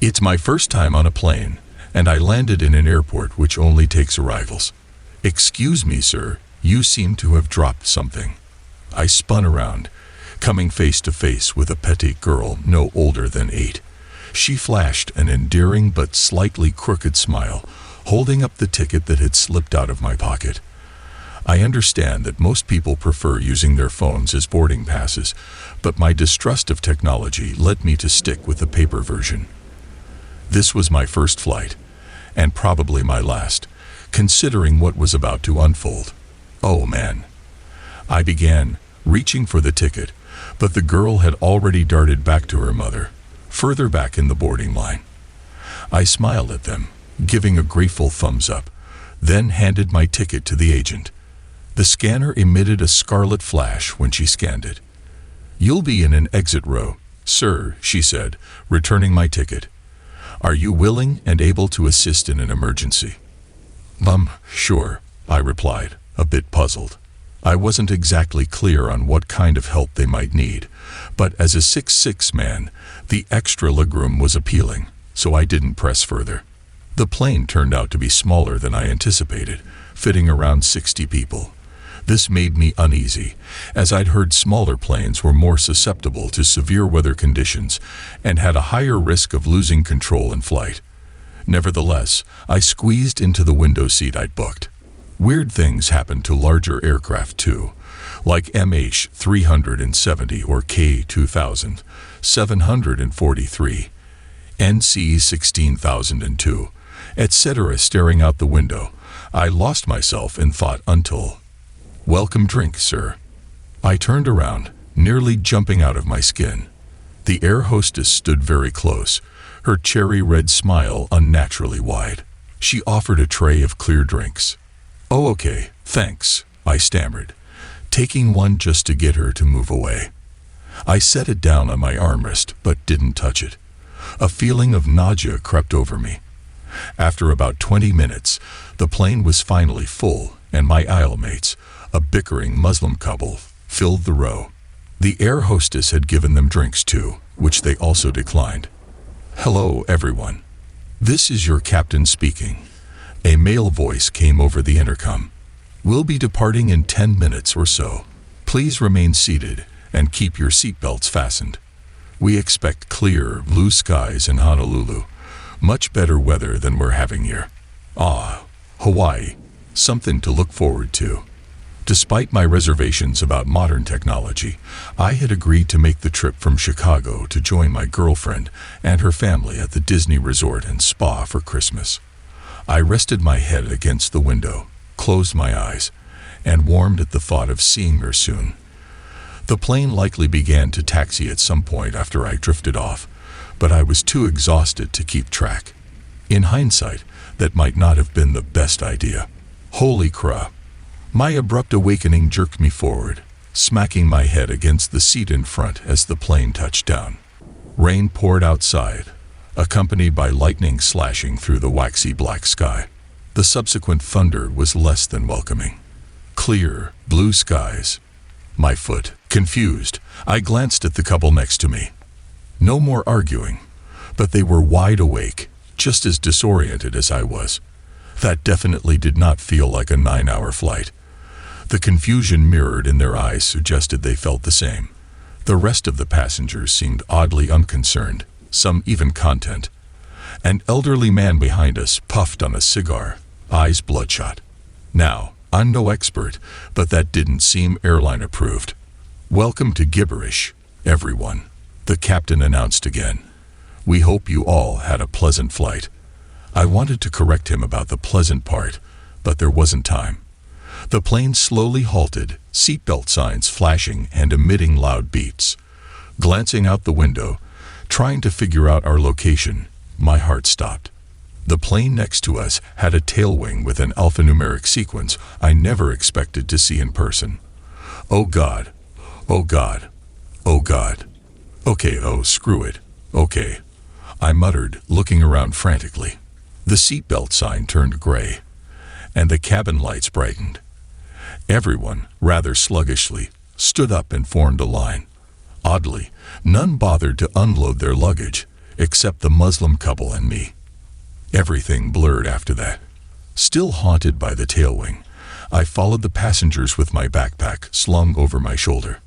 It's my first time on a plane, and I landed in an airport which only takes arrivals. Excuse me, sir, you seem to have dropped something. I spun around, coming face to face with a petite girl no older than 8. She flashed an endearing but slightly crooked smile, holding up the ticket that had slipped out of my pocket. I understand that most people prefer using their phones as boarding passes, but my distrust of technology led me to stick with the paper version. This was my first flight, and probably my last, considering what was about to unfold. Oh man. I began, reaching for the ticket, but the girl had already darted back to her mother, further back in the boarding line. I smiled at them, giving a grateful thumbs up, then handed my ticket to the agent. The scanner emitted a scarlet flash when she scanned it. "You'll be in an exit row, sir," she said, returning my ticket. "Are you willing and able to assist in an emergency?" Sure, I replied, a bit puzzled. I wasn't exactly clear on what kind of help they might need, but as a 6'6" man, the extra legroom was appealing, so I didn't press further. The plane turned out to be smaller than I anticipated, fitting around 60 people. This made me uneasy, as I'd heard smaller planes were more susceptible to severe weather conditions and had a higher risk of losing control in flight. Nevertheless, I squeezed into the window seat I'd booked. Weird things happen to larger aircraft too, like MH370 or K2000, 743, NC 16002, etc. Staring out the window, I lost myself in thought until... "Welcome drink, sir." I turned around, nearly jumping out of my skin. The air hostess stood very close, her cherry-red smile unnaturally wide. She offered a tray of clear drinks. "Oh, okay, thanks," I stammered, taking one just to get her to move away. I set it down on my armrest, but didn't touch it. A feeling of nausea crept over me. After about 20 minutes, the plane was finally full, and my aisle mates, a bickering Muslim couple, filled the row. The air hostess had given them drinks too, which they also declined. "Hello, everyone. This is your captain speaking." A male voice came over the intercom. "We'll be departing in 10 minutes or so. Please remain seated and keep your seatbelts fastened. We expect clear, blue skies in Honolulu. Much better weather than we're having here. Hawaii. Something to look forward to." Despite my reservations about modern technology, I had agreed to make the trip from Chicago to join my girlfriend and her family at the Disney Resort and Spa for Christmas. I rested my head against the window, closed my eyes, and warmed at the thought of seeing her soon. The plane likely began to taxi at some point after I drifted off, but I was too exhausted to keep track. In hindsight, that might not have been the best idea. Holy crap! My abrupt awakening jerked me forward, smacking my head against the seat in front as the plane touched down. Rain poured outside, accompanied by lightning slashing through the waxy black sky. The subsequent thunder was less than welcoming. Clear, blue skies. My foot. Confused, I glanced at the couple next to me. No more arguing, but they were wide awake, just as disoriented as I was. That definitely did not feel like a 9-hour flight. The confusion mirrored in their eyes suggested they felt the same. The rest of the passengers seemed oddly unconcerned, some even content. An elderly man behind us puffed on a cigar, eyes bloodshot. Now, I'm no expert, but that didn't seem airline approved. "Welcome to Gibberish, everyone," the captain announced again. "We hope you all had a pleasant flight." I wanted to correct him about the pleasant part, but there wasn't time. The plane slowly halted, seatbelt signs flashing and emitting loud beeps. Glancing out the window, trying to figure out our location, my heart stopped. The plane next to us had a tailwing with an alphanumeric sequence I never expected to see in person. Oh God, oh God, oh God. Okay, oh screw it, okay, I muttered, looking around frantically. The seatbelt sign turned gray, and the cabin lights brightened. Everyone, rather sluggishly, stood up and formed a line. Oddly, none bothered to unload their luggage, except the Muslim couple and me. Everything blurred after that. Still haunted by the tailwing, I followed the passengers with my backpack slung over my shoulder.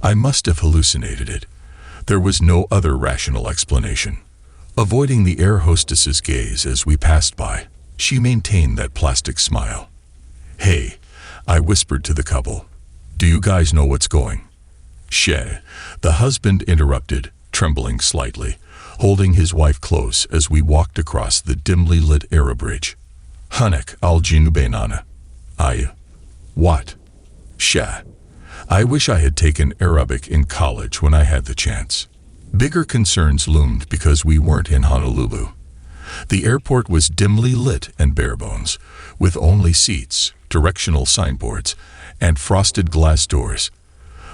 I must have hallucinated it. There was no other rational explanation. Avoiding the air hostess's gaze as we passed by, she maintained that plastic smile. "Hey," I whispered to the couple. "Do you guys know what's going?" "Sheh," the husband interrupted, trembling slightly, holding his wife close as we walked across the dimly lit aerobridge. "Hanek al-Jinubainana." What? "Sheh." I wish I had taken Arabic in college when I had the chance. Bigger concerns loomed because we weren't in Honolulu. The airport was dimly lit and barebones, with only seats, directional signboards, and frosted glass doors.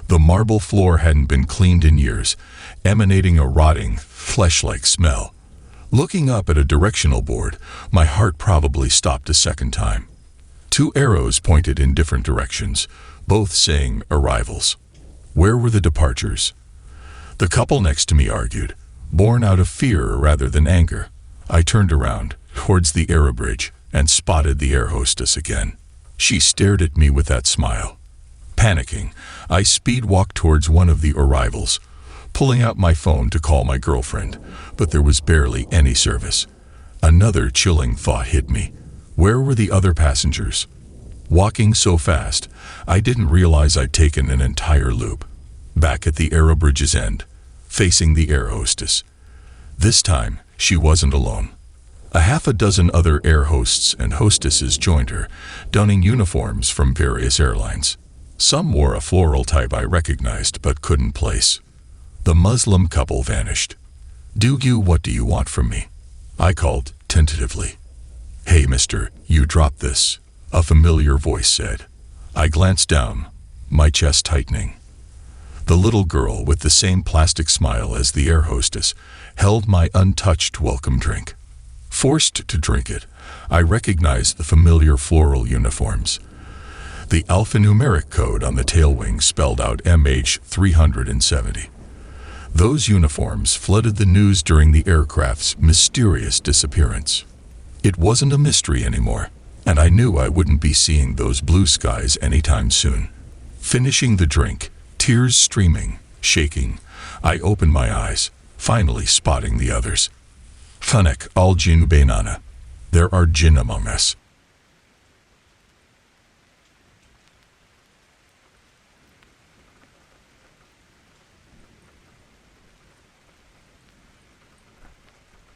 The marble floor hadn't been cleaned in years, emanating a rotting, flesh-like smell. Looking up at a directional board, my heart probably stopped a second time. 2 arrows pointed in different directions, both saying arrivals. Where were the departures? The couple next to me argued, born out of fear rather than anger. I turned around, towards the aerobridge, and spotted the air hostess again. She stared at me with that smile. Panicking, I speed-walked towards one of the arrivals, pulling out my phone to call my girlfriend, but there was barely any service. Another chilling thought hit me. Where were the other passengers? Walking so fast, I didn't realize I'd taken an entire loop. Back at the aerobridge's end, facing the air hostess. This time, she wasn't alone. A half a dozen other air hosts and hostesses joined her, donning uniforms from various airlines. Some wore a floral type I recognized but couldn't place. The Muslim couple vanished. What do you want from me?" I called, tentatively. "Hey, mister, you dropped this," a familiar voice said. I glanced down, my chest tightening. The little girl, with the same plastic smile as the air hostess, held my untouched welcome drink. Forced to drink it, I recognized the familiar floral uniforms. The alphanumeric code on the tailwing spelled out MH370. Those uniforms flooded the news during the aircraft's mysterious disappearance. It wasn't a mystery anymore, and I knew I wouldn't be seeing those blue skies anytime soon. Finishing the drink, tears streaming, shaking, I opened my eyes, finally spotting the others. "Fanek al-Jinubainana." There are jinn among us.